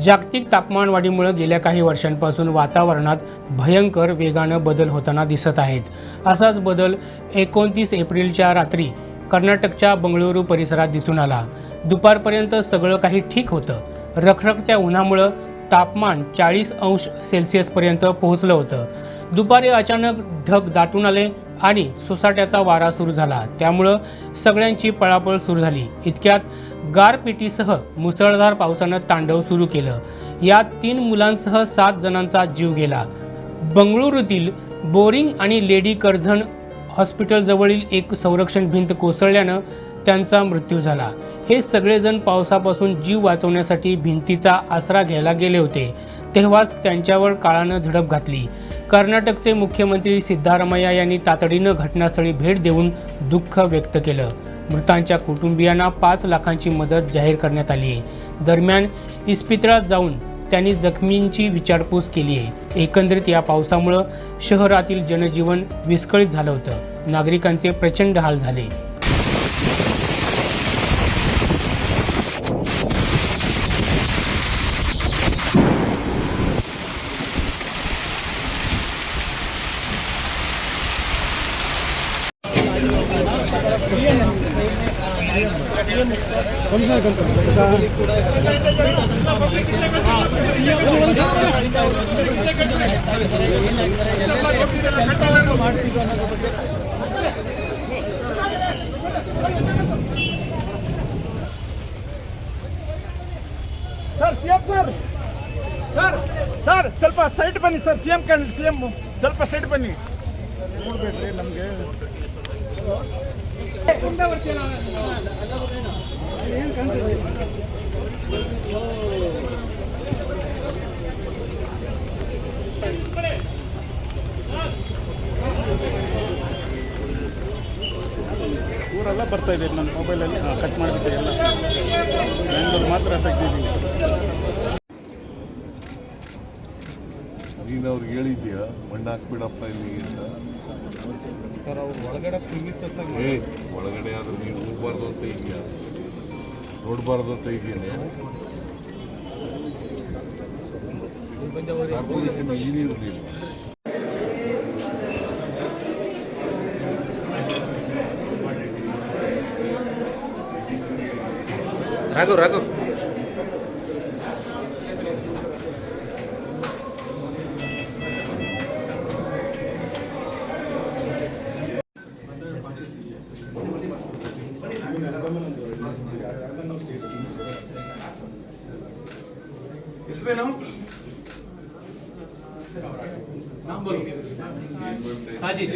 जागतिक तापमानवाढीमुळे गेल्या काही वर्षांपासून वातावरणात भयंकर वेगाने बदल होताना दिसत आहेत। असाच बदल 29 एप्रिलच्या रात्री कर्नाटकच्या बंगळुरू परिसरात दिसून आला। दुपारपर्यंत सगळं काही ठीक होतं। रखरखत्या उन्हामुळे तापमान 40 अंश सेल्सिअस पर्यंत पोहोचलं होतं। दुपारी अचानक ढग दाटून आले आणि सोसाट्याचा वारा सुरू झाला। त्यामुळे सगळ्यांची पळापळ सुरू झाली। इतक्यात गारपिटीसह मुसळधार पावसानं तांडव सुरू केलं। यात 3 मुलांसह 7 जणांचा जीव गेला। बंगळुरूतील बोरिंग आणि लेडी कर्झन हॉस्पिटल जवळील एक संरक्षण भिंत कोसळल्यानं त्यांचा मृत्यू झाला। हे सगळेजण पावसापासून जीव वाचवण्यासाठी भिंतीचा आसरा घ्यायला गेले होते, तेव्हाच त्यांच्यावर काळानं झडप घातली। कर्नाटकचे मुख्यमंत्री सिद्धारामय्या यांनी तातडीनं घटनास्थळी भेट देऊन दुःख व्यक्त केलं। मृतांच्या कुटुंबियांना 5 लाखांची मदत जाहीर करण्यात आली आहे। दरम्यान इस्पितळात जाऊन त्यांनी जखमींची विचारपूस केली आहे। एकंदरीत या पावसामुळे शहरातील जनजीवन विस्कळीत झालं होतं। नागरिकांचे प्रचंड हाल झाले। Sir CM sir sir sir ಸ್ವಲ್ಪ ಸೈಡ್ ಬನ್ನಿ ಸರ್ ಸಿಎಂ ಸಿಎಂ ಸ್ವಲ್ಪ ಸೈಡ್ ಬನ್ನಿ ನೋಡ್ಬೇಡ್ರಿ ನಮಗೆ ಊರೆಲ್ಲ ಬರ್ತಾ ಇದೆ ನನ್ನ ಮೊಬೈಲಲ್ಲಿ ಕಟ್ ಮಾಡಿಬಿಟ್ಟೆ ಎಲ್ಲ ಬೆಂಗಳೂರು ಮಾತ್ರ ತೆಗೆದಿದ್ದೀನಿ ನೀನು ಅವ್ರಿಗೆ ಹೇಳಿದ್ಯಾ ಮಣ್ಣು ಹಾಕ್ಬಿಡಪ್ಪ ಇಲ್ಲಿ ಅಂತ ಸರ್ ಅವ್ರು ಒಳಗಡೆ ಪ್ರಿಮಿಸಸ್ ಒಳಗಡೆ ಆದ್ರೆ ನೀನು ಹೋಗ್ಬಾರ್ದು ಅಂತ ಇದೆಯಾ ನೋಡಬಾರ್ದು ಅಂತ ಇದೆಯೇ ಕಾರ್ಪೊರೇಷನ್ ಇಂಜಿನಿಯರ್ ನೀನು ರಾಘವ್ ಹೆಸರೇನು ಸಾಜಿದ್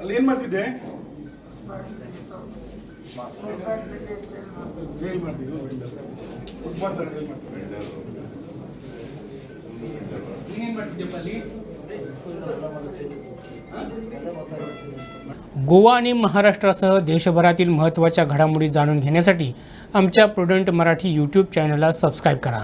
ಅಲ್ಲಿ ಏನು ಮಾಡ್ತಿದ್ದೆ ಸೇಲ್ ಮಾಡ್ತಿದ್ದೆ ಫುಟ್ಬಾಲ್ ಸೇಲ್ ಮಾಡ್ತಿದ್ದೆ गोवा आणि महाराष्ट्रासह देशभरातील महत्त्वाच्या घडामोडी जाणून घेण्यासाठी आमच्या प्रुडंट मराठी यूट्यूब चॅनलला सबस्क्राईब करा।